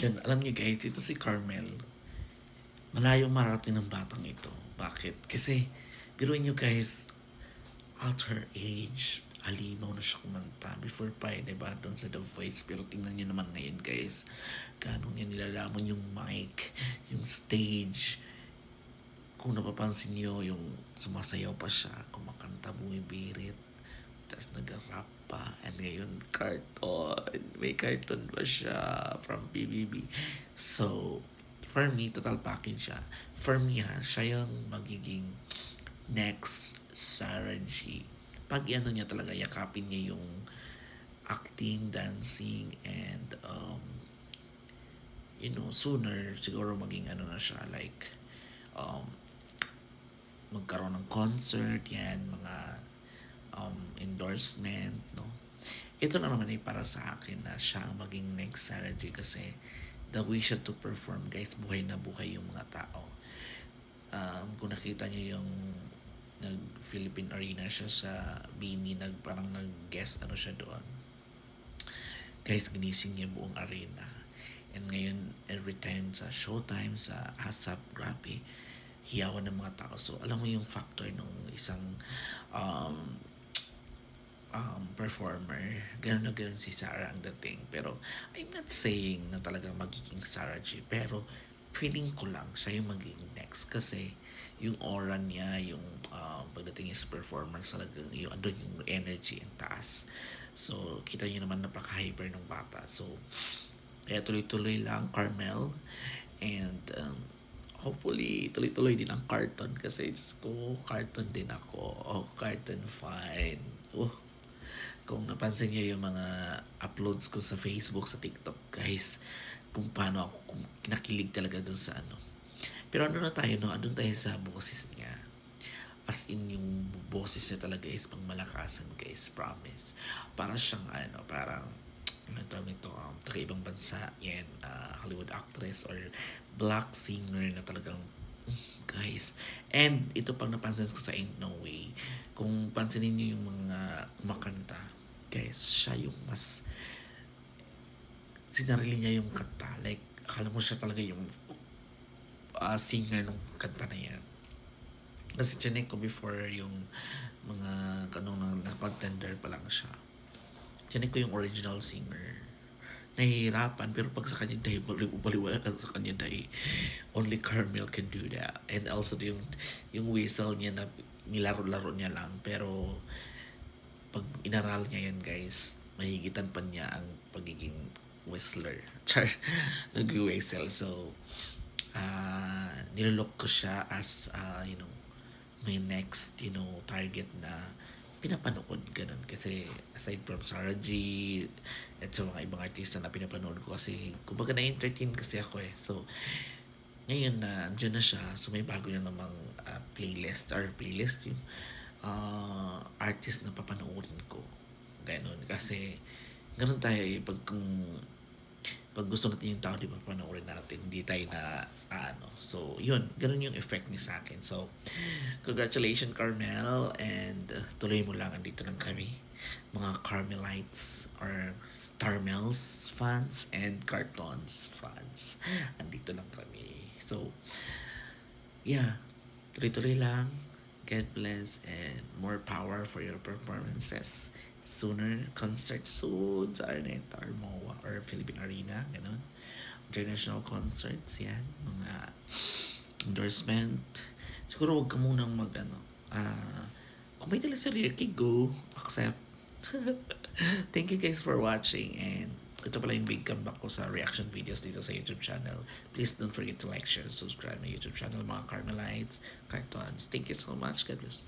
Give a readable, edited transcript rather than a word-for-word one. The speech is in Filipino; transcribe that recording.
Yan, alam niyo guys, ito si Carmel. Malayong marating ng batang ito. Bakit? Kasi, biruin niyo guys, at her age, alimaw na siya kumanta. Before pa diba, doon sa The Voice. Pero tingnan niyo naman ngayon guys, gaano niya nilalaman yung mic, yung stage. Kung napapansin niyo, yung sumasayaw pa siya, kumakanta, bumibirit, tapos nag-rap pa. And ngayon, cartoon. May cartoon ba siya from PBB? So, for me, total package siya. For me ha, siya yung magiging next Sarah G. Pag ano niya talaga, yakapin niya yung acting, dancing, and sooner siguro maging ano na siya, like um, magkaroon ng concert, yan, mga endorsement, no? Ito na naman ay para sa akin na siya ang maging next Sarah G kasi the way siya to perform, guys, buhay na buhay yung mga tao. Kung nakita niyo yung nag-Philippine Arena siya sa Bini, parang nag-guest ano siya doon. Guys, ginising niya buong arena. And ngayon, every time sa showtime, sa ASAP, grabe, hiyawan ng mga tao. So, alam mo yung factor ng isang um, performer. Ganun na ganun si Sarah ang dating. Pero, I'm not saying na talagang magiging Sarah G. Pero, feeling ko lang siya yung magiging next. Kasi, yung aura niya, yung pagdating niya sa performance, talagang yung, andun yung energy ang taas. So, kita niyo naman napaka-hyper ng bata. So, kaya tuloy-tuloy lang, Carmel. And, hopefully, tuloy-tuloy din ang cartoon. Kasi, just ko, cartoon din ako. Oh, cartoon fine. Oh, kung napansin niyo yung mga uploads ko sa Facebook, sa TikTok, guys, kung paano ako, kung nakilig talaga dun sa ano. Pero ano na tayo, no? Andun tayo sa boses niya. As in, yung boses niya talaga is pang malakasan, guys. Promise. Para siyang, ano, parang, ano tawag nito, taga ibang bansa, yan, Hollywood actress or black singer na talagang, guys. And ito pang napansin ko sa Ain't No Way. Kung pansinin niyo yung mga kumakanta, guys, siya yung mas sinarili niya yung kanta. Like, akala mo siya talaga yung singer ng kanta na yan. Kasi chinek ko before yung mga kanong na contender pa lang siya. Chinek ko yung original singer. Nahihirapan, pero pag sa kanya dahil baliwala lang sa kanya dahil only Carmel can do that. And also yung whistle niya na nilaro-laro niya lang, pero pag inaral niya yan guys, mahigitan pa niya ang pagiging whistler. Char, nag-whistle. So, nilolok ko siya as, my next, target na pinapanood, ganun. Kasi, aside from Sarah G, at sa mga ibang artista na pinapanood ko kasi, kumbaga na-entertain kasi ako eh. So, ngayon na andyan na siya, so may bago na namang playlist yung artist na papanoorin ko. Ganun. Kasi, ganun tayo eh, pag gusto natin yung tao, di ba, panoorin natin. Hindi tayo na, So, yun. Ganun yung effect ni sa akin. So, congratulations, Carmel. And tuloy mo lang. Andito lang kami. Mga Carmelites or Starmels fans and Cartons fans. Andito lang kami. So, yeah. Tuloy-tuloy lang. God bless and more power for your performances. Sooner, concert soon sa Arnett or MOA or Philippine Arena, ganun. International concerts, yan. Mga endorsement. Siguro wag ka munang kung may teleserye, okay, go. Accept. Thank you guys for watching and ito pala yung big comeback ko sa reaction videos dito sa YouTube channel. Please don't forget to like, share, subscribe my YouTube channel, mga Carmelites, Cartons. Thank you so much. God bless.